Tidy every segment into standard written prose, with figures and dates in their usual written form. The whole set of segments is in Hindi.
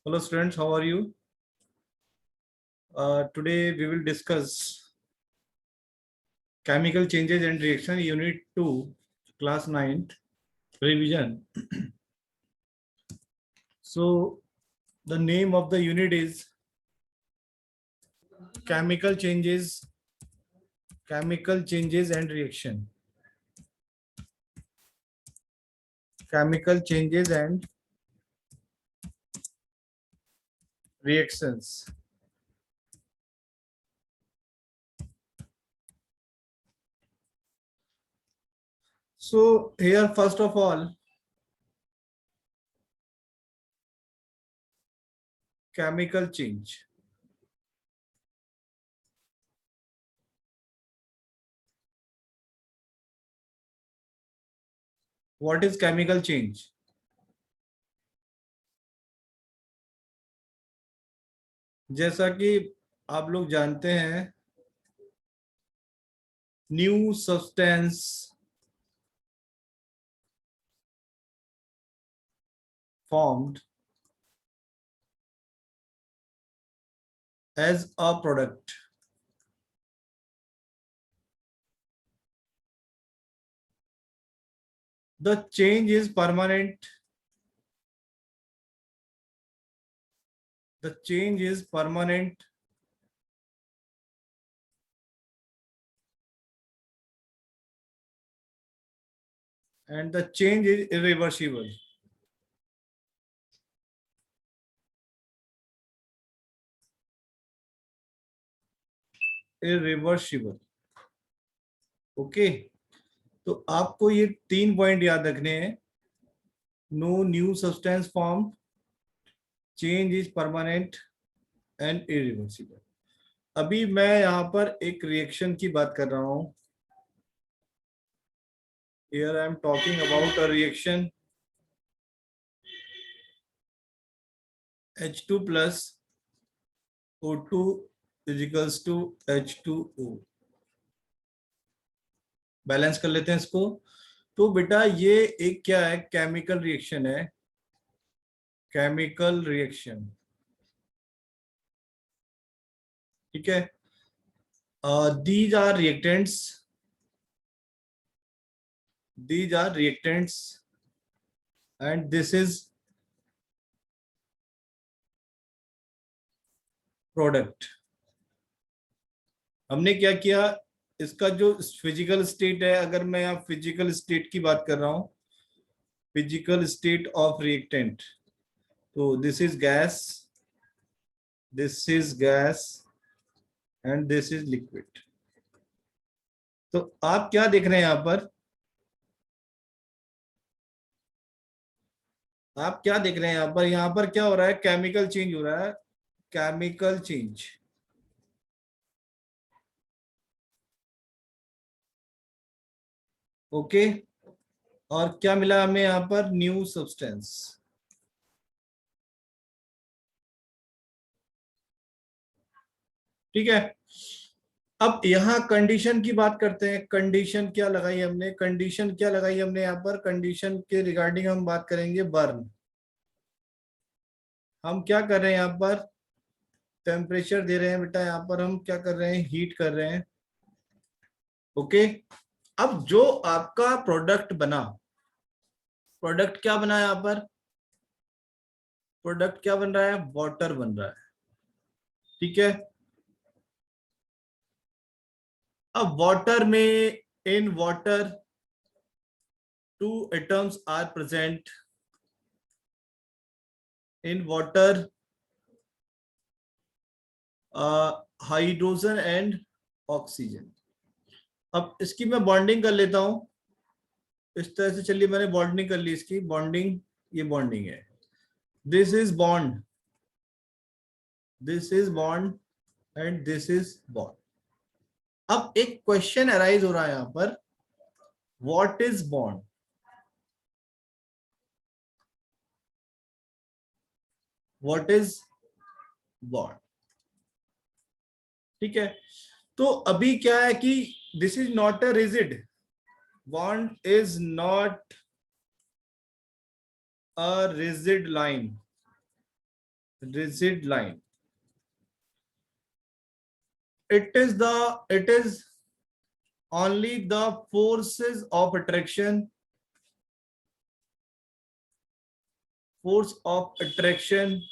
Hello students, how are you? Today we will discuss chemical changes and reaction unit 2 class 9th revision. So the name of the unit is chemical changes and reaction. Chemical changes and reactions. So here first of all, chemical change. What is chemical change? जैसा कि आप लोग जानते हैं, new substance formed as a product. The change is permanent. The change is permanent and the change is irreversible. Irreversible. Okay, तो आपको ये 3 पॉइंट याद रखने हैं. No new substance form, change is permanent and irreversible. अभी मैं यहाँ पर एक रिएक्शन की बात कर रहा हूँ. Here I am talking about a reaction H2 plus O2 is equals to H2O. Balance कर लेते हैं इसको. तो बेटा ये एक क्या है, केमिकल रिएक्शन है. केमिकल रिएक्शन, ठीक है. These are reactants and this is product. हमने क्या किया, इसका जो फिजिकल स्टेट है, अगर मैं यहाँ फिजिकल स्टेट की बात कर रहा हूँ, फिजिकल स्टेट ऑफ रिएक्टेंट, तो this is gas and this is liquid. तो आप क्या देख रहे हैं यहाँ पर, आप क्या देख रहे हैं यहाँ पर क्या हो रहा है, केमिकल चेंज हो रहा है. Chemical change, okay. और क्या मिला हमें यहाँ पर, न्यू सब्सटेंस. ठीक है. अब यहाँ कंडीशन की बात करते हैं. कंडीशन क्या लगाई हमने, यहाँ पर कंडीशन के रिगार्डिंग हम बात करेंगे. बर्न. हम क्या कर रहे हैं यहाँ पर, टेम्परेचर दे रहे हैं बेटा. यहाँ पर हम क्या कर रहे हैं, हीट कर रहे हैं. ओके. अब जो आपका प्रोडक्ट बना, प्रोडक्ट क्या बना, यहाँ पर प्रोडक्ट क्या बन रहा है, वाटर बन रहा है. ठीक है. अब वाटर में, in water 2 atoms are present. In water hydrogen and oxygen. अब इसकी मैं बॉन्डिंग कर लेता हूं इस तरह से. चलिए मैंने बॉन्डिंग कर ली इसकी. बॉन्डिंग, ये बॉन्डिंग है. This is bond, this is bond and this is bond. अब एक क्वेश्चन अराइज हो रहा है यहां पर, what is bond. What is bond. ठीक है. तो अभी क्या है कि this is not a rigid, bond is not a rigid line. rigid line. It is only the forces of attraction, force of attraction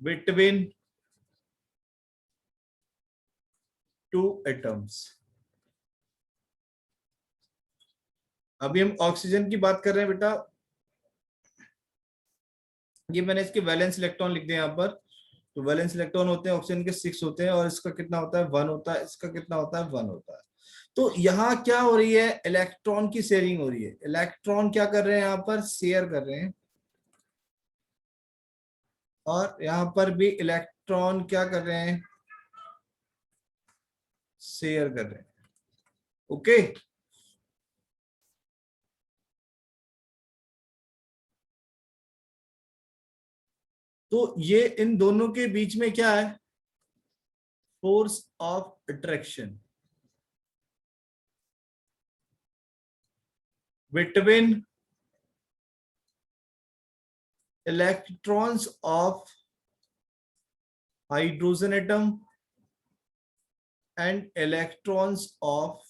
between two atoms. अभी हम ऑक्सीजन की बात कर रहे हैं बेटा. ये मैंने इसके वैलेंस इलेक्ट्रॉन लिख दिए यहाँ पर. तो वैलेंस इलेक्ट्रॉन होते हैं ऑक्सीजन के 6 होते हैं, और इसका कितना होता है 1 होता है, इसका कितना होता है 1 होता है. तो यहाँ क्या हो रही है, इलेक्ट्रॉन की शेयरिंग हो रही है. इलेक्ट्रॉन क्या कर रहे हैं, यहाँ पर शेयर कर रहे हैं, और यहाँ पर भी इलेक्ट्रॉन क्या कर रहे हैं, शेयर कर रहे हैं. ओके. तो ये इन दोनों के बीच में क्या है, force of attraction between electrons of hydrogen atom and electrons of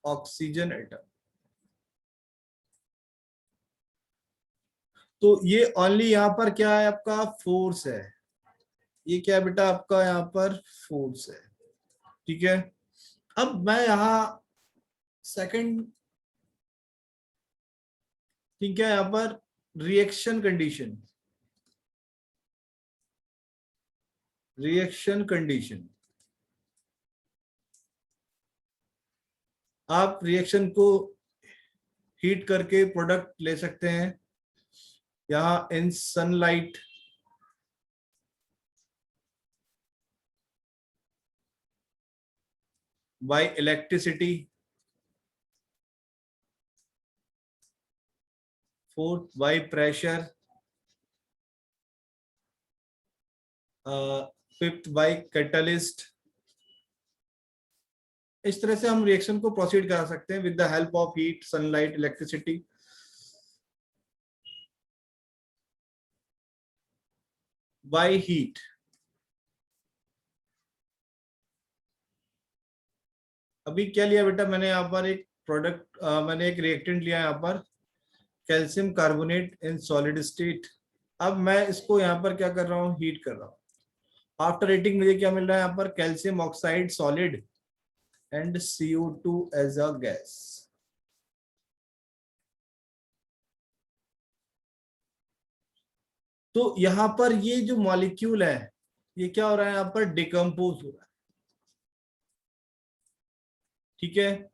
oxygen atom. तो ये ओनली यहां पर क्या है, आपका फोर्स है. ये क्या है बेटा, आपका यहाँ पर फोर्स है. ठीक है. अब मैं यहां सेकंड ठीक है, यहाँ पर रिएक्शन कंडीशन. रिएक्शन कंडीशन, आप रिएक्शन को हीट करके प्रोडक्ट ले सकते हैं. यहां in sunlight, by electricity, fourth by pressure, fifth by catalyst. इस तरह से हम रिएक्शन को प्रोसीड करा सकते हैं with the help of heat, sunlight, electricity. By heat. अभी क्या लिया बेटा मैंने यहाँ पर एक प्रोडक्ट, मैंने एक रिएक्टेंट लिया यहाँ पर, calcium carbonate in solid state. अब मैं इसको यहाँ पर क्या कर रहा हूँ, हीट कर रहा हूँ. आफ्टर हीटिंग मुझे क्या मिल रहा है यहाँ पर, calcium oxide solid and CO2 as a gas. तो यहाँ पर ये जो मॉलिक्यूल है, ये क्या हो रहा है, यहाँ पर डिकम्पोज हो रहा है. ठीक है.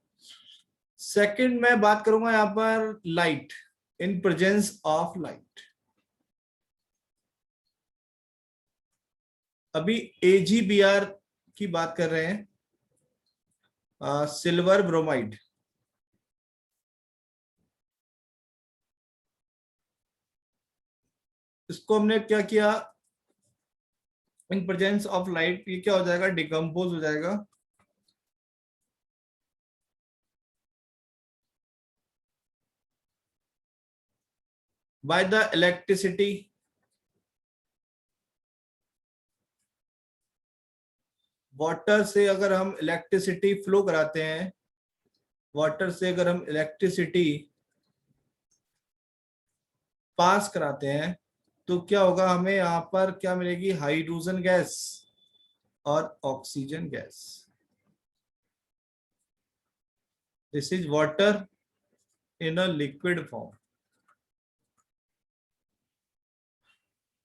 सेकंड मैं बात करूंगा यहाँ पर light, in presence of light. अभी AgBr की बात कर रहे हैं, सिल्वर ब्रोमाइड. इसको हमने क्या किया, इन प्रेजेंस ऑफ लाइट ये क्या हो जाएगा, डिकम्पोज हो जाएगा. बाय द इलेक्ट्रिसिटी, वाटर से अगर हम इलेक्ट्रिसिटी फ्लो कराते हैं, वाटर से अगर हम इलेक्ट्रिसिटी पास कराते हैं, तो क्या होगा, हमें यहाँ पर क्या मिलेगी, हाइड्रोजन गैस और oxygen gas. This is water in a liquid form.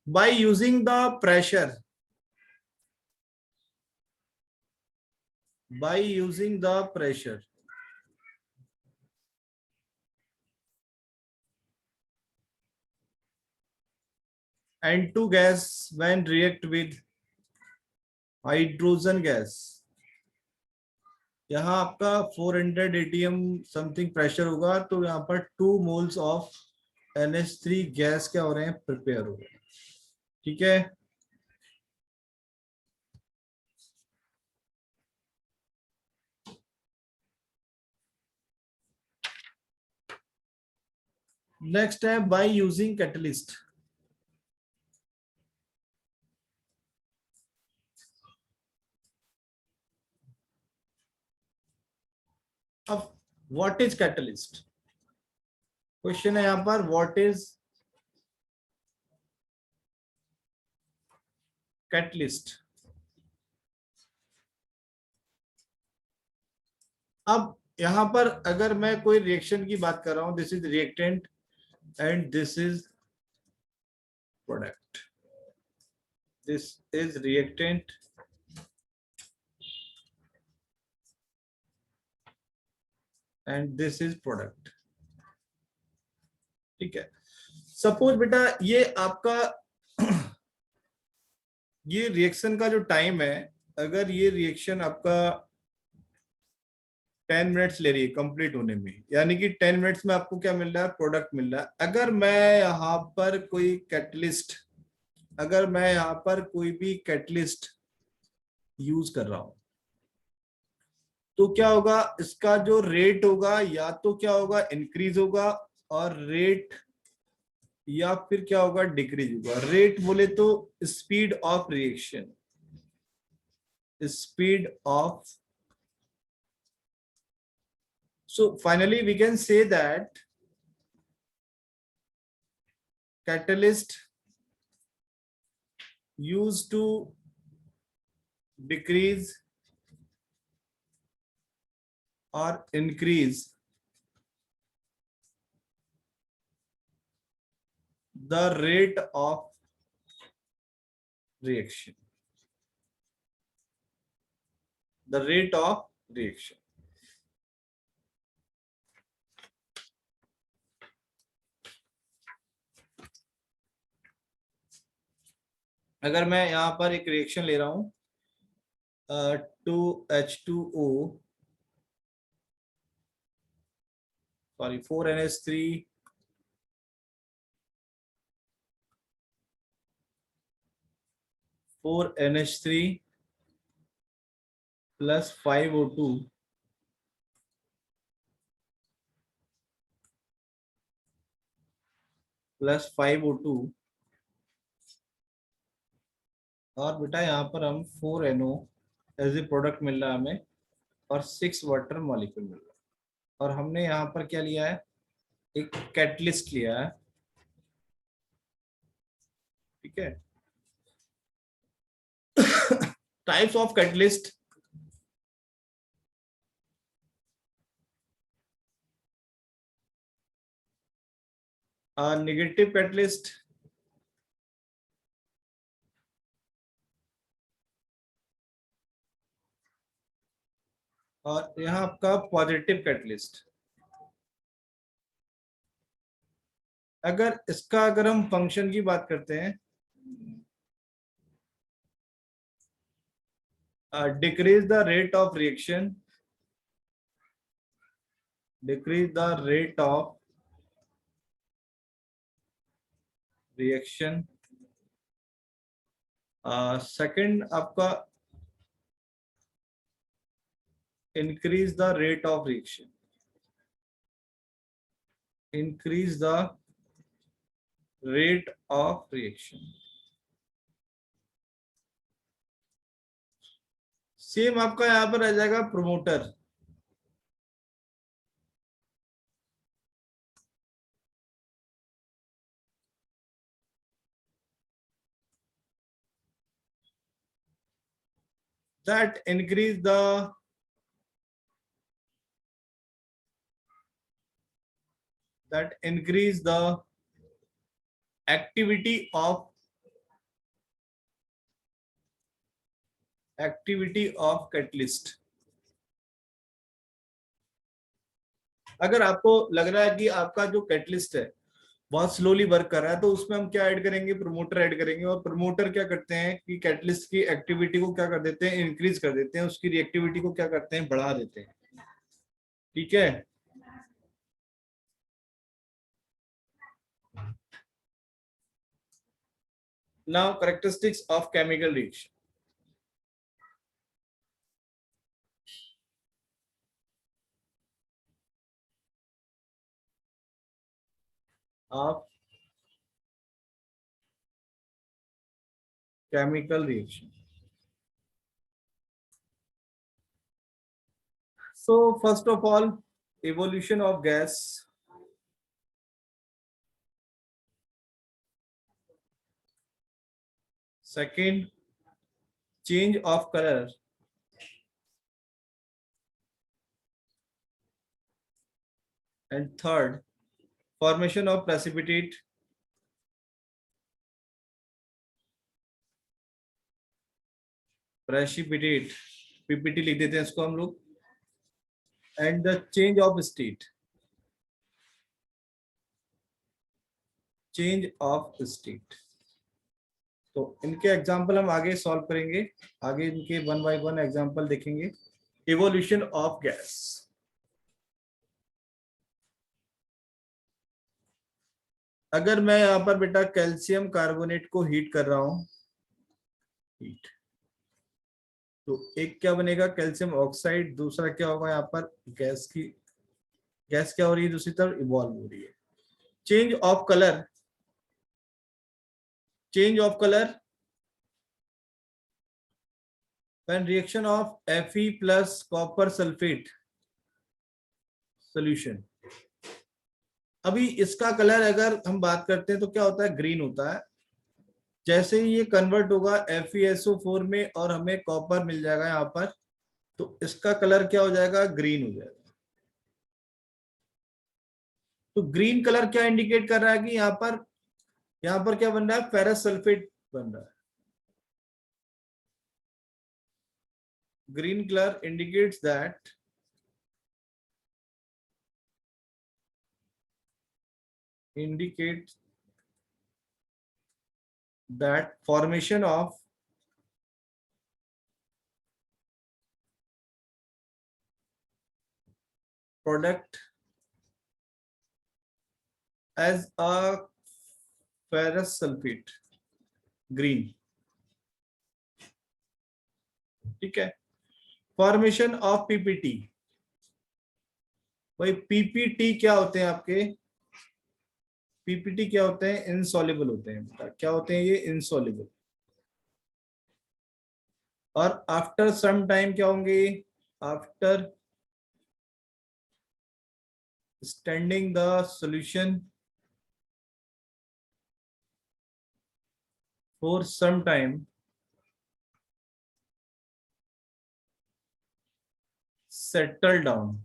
By using the pressure, by using the pressure, N2 gas when react with hydrogen gas, यहाँ आपका 400 atm समथिंग प्रेशर होगा. तो यहाँ पर 2 मोल्स ऑफ NH3 गैस क्या हो रहे हैं, प्रिपेयर हो रहे हैं. ठीक है. नेक्स्ट है बाय यूजिंग कैटलिस्ट। अब व्हाट इज कैटलिस्ट, क्वेश्चन है यहां पर, व्हाट इज कैटलिस्ट। अब यहां पर अगर मैं कोई रिएक्शन की बात कर रहा हूं, this is reactant and this is product, this is reactant and this is product. ठीक है, सपोज बेटा ये आपका ये रिएक्शन का जो टाइम है, अगर ये रिएक्शन आपका 10 मिनट्स ले रही है कंप्लीट होने में, यानी कि 10 मिनट्स में आपको क्या मिल रहा है, प्रोडक्ट मिल रहा है। अगर मैं यहाँ पर कोई कैटलिस्ट, अगर मैं यहाँ पर कोई भी कैटलिस्ट यूज कर रहा हूं, तो क्या होगा, इसका जो रेट होगा या तो क्या होगा, इंक्रीज होगा, और रेट या फिर क्या होगा, डिक्रीज होगा। रेट बोले तो speed of reaction, speed of, so finally we can say that catalyst used to decrease or increase the rate of reaction, the rate of reaction। अगर मैं यहां पर एक रिएक्शन ले रहा हूं, 2H2O, sorry 4NH3 4NH3 plus 5O2 plus 5O2, और बेटा यहाँ पर हम 4NO एज ए प्रोडक्ट मिल रहा है हमें, और 6 वाटर मॉलिक्यूल मिल रहा है। और हमने यहाँ पर क्या लिया है, एक कैटलिस्ट लिया है। ठीक है, types of catalyst, negative catalyst, और यहाँ आपका पॉजिटिव कैटलिस्ट। अगर इसका अगर हम फंक्शन की बात करते हैं, decrease the rate of reaction, decrease the rate of reaction. Second आपका increase the rate of reaction, increase the rate of reaction. Same आपका यहां पर आ जाएगा promoter. that increase the that increase the activity of catalyst। अगर आपको लग रहा है कि आपका जो कैटलिस्ट है बहुत स्लोली वर्क कर रहा है, तो उसमें हम क्या ऐड करेंगे, प्रोमोटर ऐड करेंगे। और प्रोमोटर क्या करते हैं कि कैटलिस्ट की एक्टिविटी को क्या कर देते हैं, इंक्रीज कर देते हैं, उसकी रिएक्टिविटी को क्या करते हैं, बढ़ा देते हैं। ठीक है, now characteristics of chemical reaction. of chemical reaction. So first of all, evolution of gas. Second, change of color. And third, formation of precipitate. Precipitate PPT लिख देते हैं इसको हम लोग. And the change of state. Change of state. तो इनके एग्जांपल हम आगे सॉल्व करेंगे. आगे इनके वन बाय वन एग्जांपल देखेंगे. Evolution of gas. अगर मैं यहाँ पर बेटा कैल्शियम कार्बोनेट को हीट कर रहा हूं, हीट, तो एक क्या बनेगा कैल्शियम ऑक्साइड, दूसरा क्या होगा यहाँ पर गैस की, गैस क्या हो रही है दूसरी तरफ इवॉल्व हो रही है. Change of colour. Change of colour when reaction of Fe plus copper sulfate solution. अभी इसका कलर अगर हम बात करते हैं तो क्या होता है, ग्रीन होता है. जैसे ही ये कन्वर्ट होगा FeSO4 में और हमें कॉपर मिल जाएगा यहाँ पर, तो इसका कलर क्या हो जाएगा, ग्रीन हो जाएगा. तो ग्रीन कलर क्या इंडिकेट कर रहा है कि यहाँ पर क्या बन रहा है, फेरस सल्फेट बन रहा है. Green colour indicates that formation of product as a ferrous sulfate, green. ठीक है. Formation of PPT. भाई पीपीटी क्या होते हैं आपके, पीपीटी क्या होते हैं, इनसॉल्युबल होते हैं बेटा. क्या होते हैं ये, इनसॉल्युबल. और आफ्टर सम टाइम क्या होंगे, after standing the solution for some time, settle down.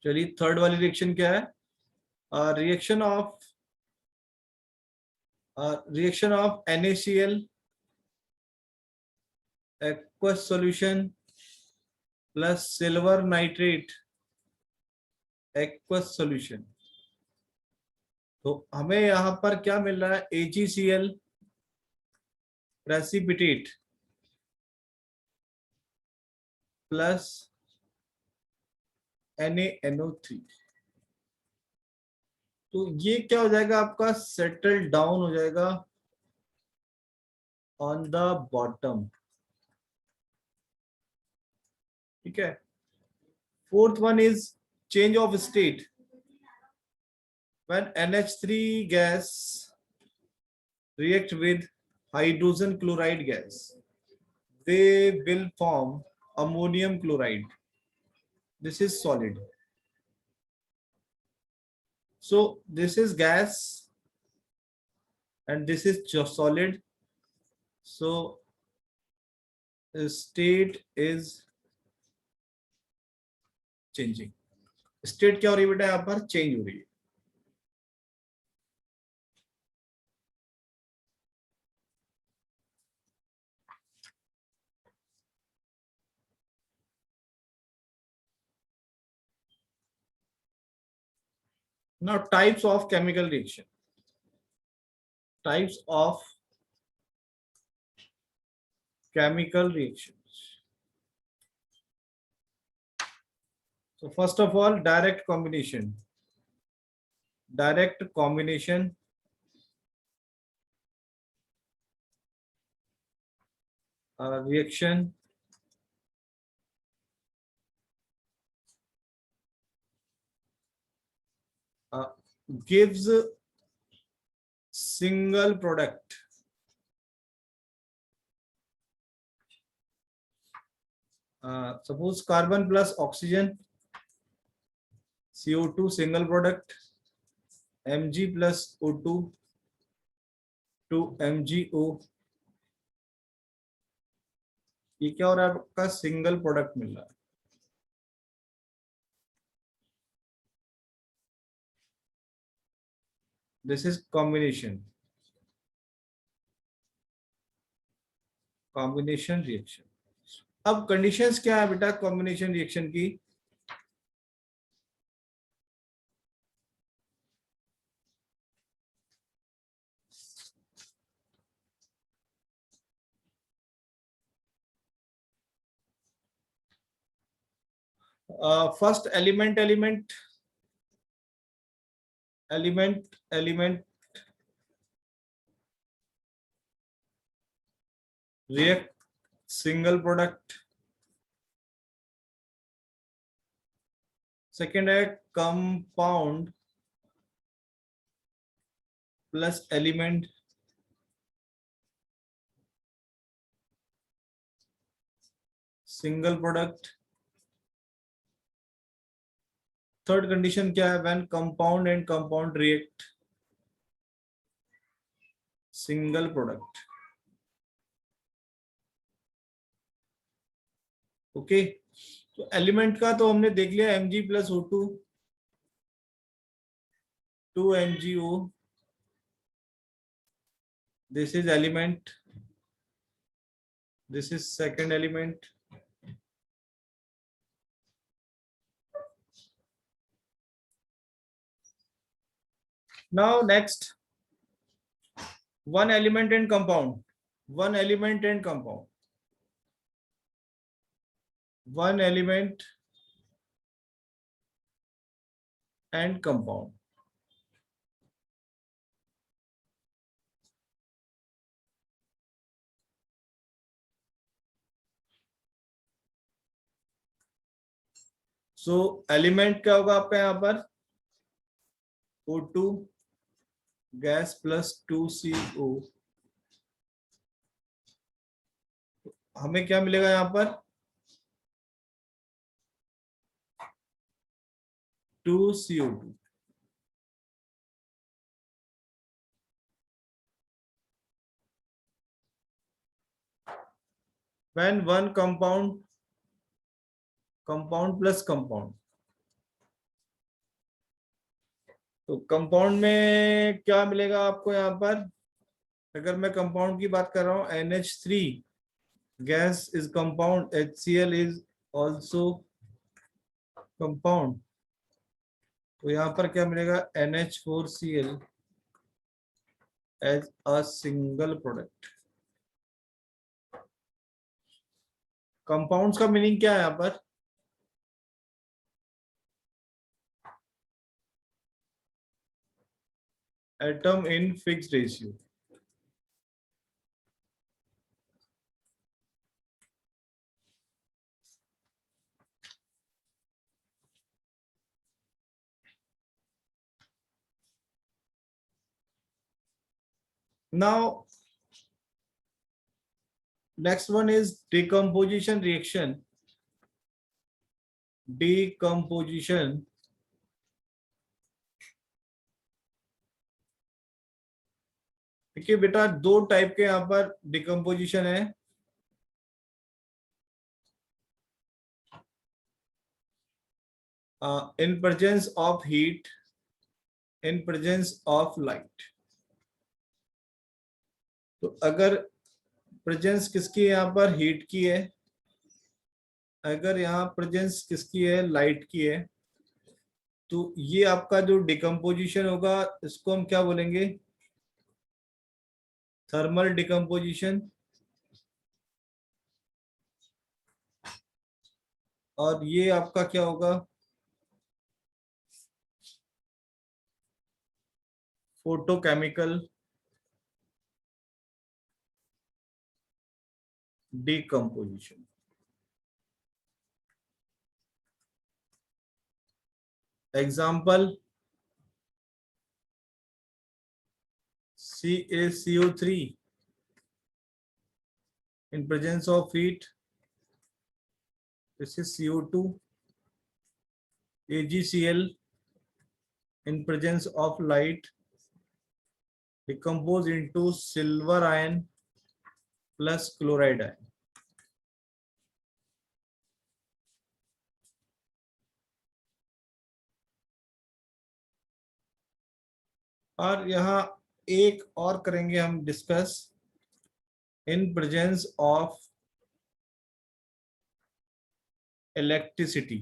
चलिए थर्ड वाली रिएक्शन क्या है, reaction of NaCl aqueous solution plus silver nitrate aqueous solution. तो हमें यहां पर क्या मिल रहा है, AgCl precipitate प्लस NaNO3. तो ये क्या हो जाएगा आपका, सेटल डाउन हो जाएगा ऑन द बॉटम. ठीक है. Fourth one is change of state. when NH3 gas react with hydrogen chloride gas, they will form ammonium chloride. This is solid. So this is gas and this is just solid. So the state is changing. State क्या हो रही है बेटा, यहाँ पर चेंज हो रही है. Now types of chemical reaction. Types of chemical reactions. So first of all, direct combination. Direct combination reaction gives single product. Suppose carbon plus oxygen, CO2 single product, Mg plus O2 to MgO. ये क्या हो रहा है, आपका सिंगल प्रोडक्ट मिल रहा है. This is combination reaction. अब कंडीशंस क्या है बेटा कॉम्बिनेशन रिएक्शन की? First element react single product. Second है compound plus element single product. Third condition क्या है? When compound and compound react single product. Okay, तो एलिमेंट का तो हमने देख लिया, Mg plus O2 2 MgO. This is element, this is second element. Now next, one element and compound, one element and compound, one element and compound. So element क्या होगा आपका यहाँ पर? O2 gas plus 2CO. हमें क्या मिलेगा यहाँ पर? 2CO2. When one compound plus compound, तो कंपाउंड में क्या मिलेगा आपको यहाँ पर? अगर मैं कंपाउंड की बात कर रहा हूँ, NH3 gas is compound, HCl is also compound. तो यहाँ पर क्या मिलेगा? NH4Cl as a single product. Compounds का मीनिंग क्या है यहाँ पर? Atom in fixed ratio. Now next one is decomposition reaction. Decomposition. देखिए बेटा, दो टाइप के यहाँ पर डिकम्पोजिशन है. In presence of heat, in presence of light. तो अगर प्रेजेंस किसकी है यहाँ पर? हीट की है. अगर यहाँ प्रेजेंस किसकी है? लाइट की है. तो ये आपका जो डिकम्पोजिशन होगा, इसको हम क्या बोलेंगे? Thermal decomposition. और ये आपका क्या होगा? Photochemical decomposition. Example, C is CO3 in presence of heat. This is CO2. AgCl in presence of light decompose into silver ion plus chloride ion. और यहाँ एक और करेंगे हम discuss in presence of electricity.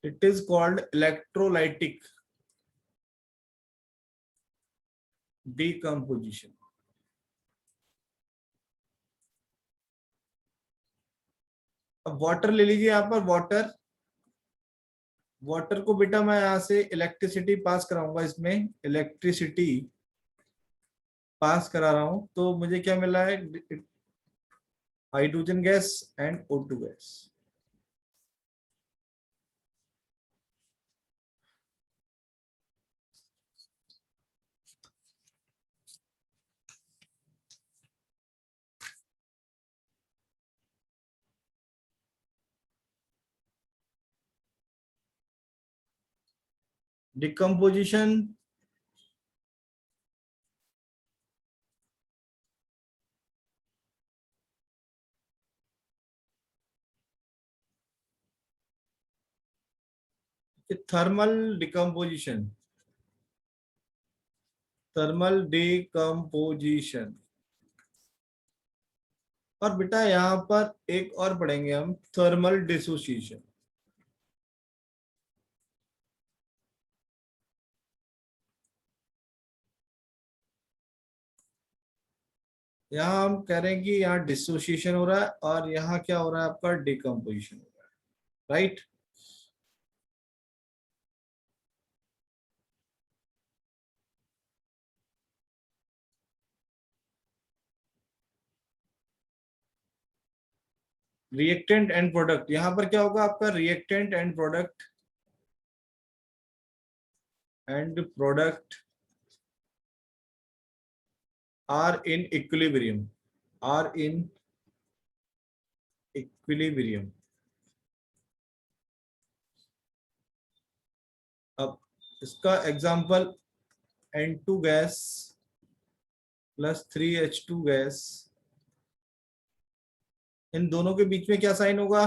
It is called electrolytic decomposition. अब वाटर ले लीजिए यहाँ पर. वाटर को बेटा मैं यहाँ से इलेक्ट्रिसिटी पास कराऊंगा. इसमें इलेक्ट्रिसिटी पास करा रहा हूं तो मुझे क्या मिला है? Hydrogen gas and O2 gas. Decomposition thermal decomposition. Thermal decomposition. और बेटा यहां पर एक और पढ़ेंगे हम, थर्मल डिसोसिएशन. यहाँ हम कह रहे हैं कि यहाँ डिसोसिएशन हो रहा है और यहाँ क्या हो रहा है आपका? डिकम्पोजिशन हो रहा है. राइट. Reactant and product. यहां पर क्या होगा आपका? Reactant and product are in equilibrium. अब इसका example N2 gas plus 3H2 gas. इन दोनों के बीच में क्या साइन होगा?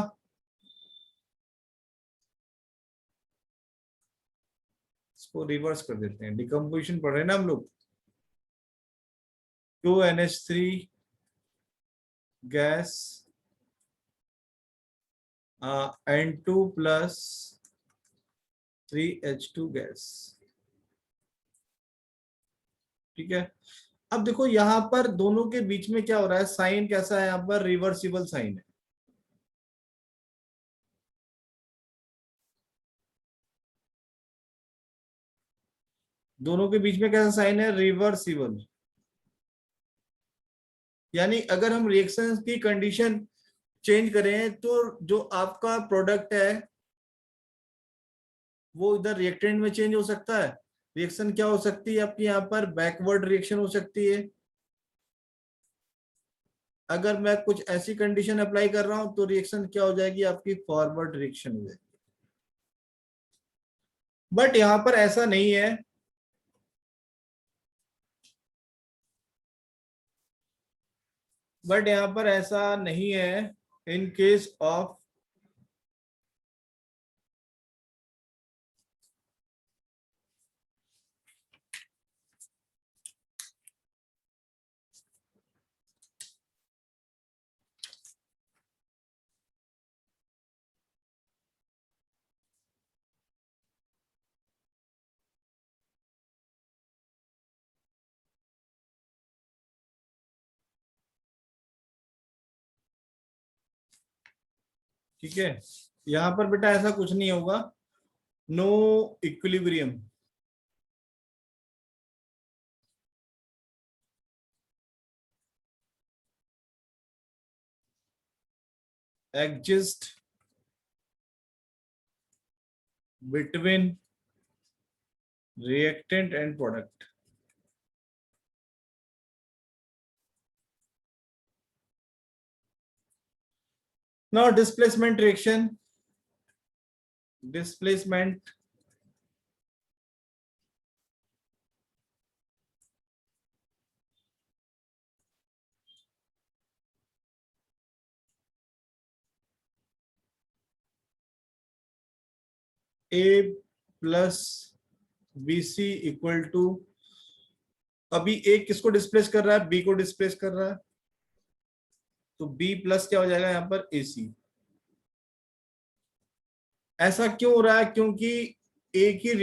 इसको रिवर्स कर देते हैं. डिकम्पोजिशन पढ़ रहे हैं ना हम लोग. 2NH3 gas N2 plus 3H2 gas. ठीक है. अब देखो यहां पर दोनों के बीच में क्या हो रहा है? साइन कैसा है यहाँ पर? रिवर्सिबल साइन है. दोनों के बीच में कैसा साइन है? रिवर्सिबल. यानी अगर हम रिएक्शन की कंडीशन चेंज करें तो जो आपका प्रोडक्ट है वो इधर रिएक्टेंट में चेंज हो सकता है. रिएक्शन क्या हो सकती है आपकी? यहाँ पर बैकवर्ड रिएक्शन हो सकती है. अगर मैं कुछ ऐसी कंडीशन अप्लाई कर रहा हूं तो रिएक्शन क्या हो जाएगी आपकी? फॉरवर्ड रिएक्शन हो जाएगी. बट यहां पर ऐसा नहीं है. बट यहां पर ऐसा नहीं है. इन केस ऑफ ठीक है. यहां पर बेटा ऐसा कुछ नहीं होगा. No equilibrium. Exist between reactant and product. Now displacement reaction. Displacement A plus BC equal to, अभी A किसको डिस्प्लेस कर रहा है? B को डिस्प्लेस कर रहा है, तो B प्लस क्या हो जाएगा यहाँ पर? AC. ऐसा क्यों हो रहा है? क्योंकि A की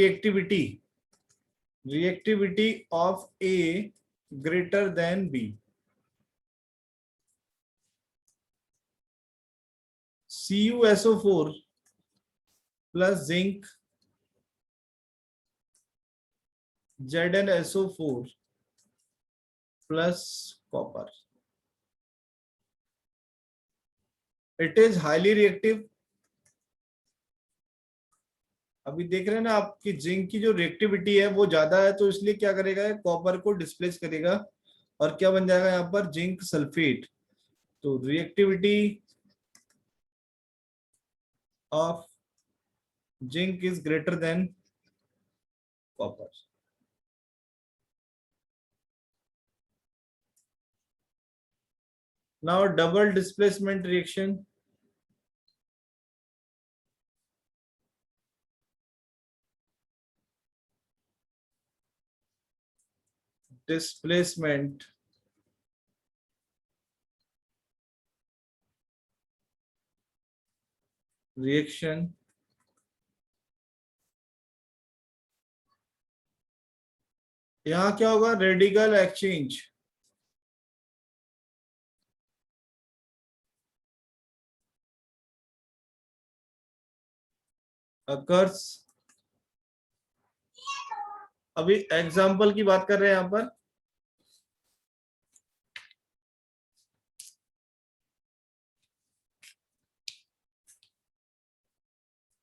reactivity of A greater than B. CuSO4 plus zinc ZnSO4 plus copper. It is highly reactive. अभी देख रहे हैं ना आपकी जिंक की जो रिएक्टिविटी है वो ज्यादा है, तो इसलिए क्या करेगा? कॉपर को डिस्प्लेस करेगा और क्या बन जाएगा यहाँ पर? Zinc sulphate. तो reactivity of zinc is greater than copper. Now double displacement reaction. Displacement reaction यहां क्या होगा? Radical exchange. अकर्स. अभी एग्जाम्पल की बात कर रहे हैं यहां पर.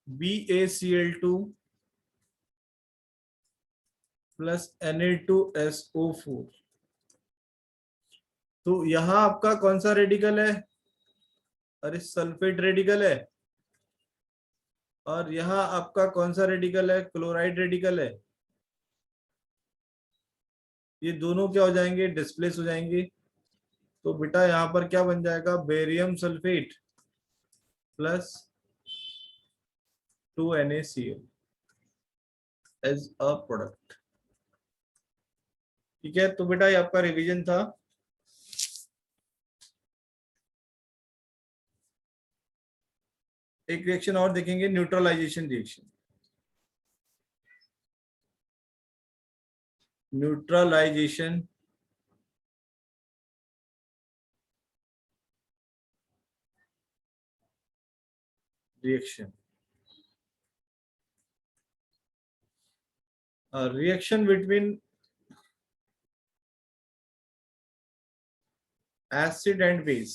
BaCl2 plus Na2SO4. तो यहां आपका कौन सा रेडिकल है? अरे सल्फेट रेडिकल है. और यहां आपका कौन सा रेडिकल है? क्लोराइड रेडिकल है. ये दोनों क्या हो जाएंगे? डिस्प्लेस हो जाएंगे. तो बेटा यहां पर क्या बन जाएगा? Barium sulphate plus 2NaCl as a product. ठीक है, तो बेटा ये आपका रिवीजन था. एक रिएक्शन और देखेंगे, neutralisation reaction. Neutralisation reaction. Reaction between acid and base.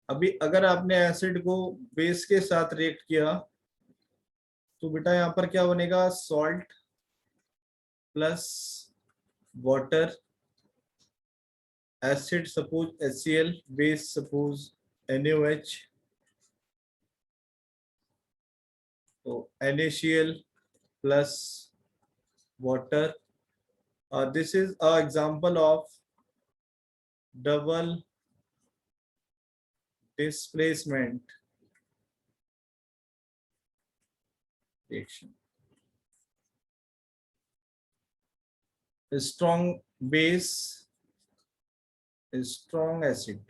अभी अगर आपने एसिड को बेस के साथ रिएक्ट किया तो बेटा यहां पर क्या बनेगा? Salt plus water. Acid suppose HCl, base suppose NaOH. तो NaCl plus water. This is an example of double displacement reaction. A strong base, a strong acid.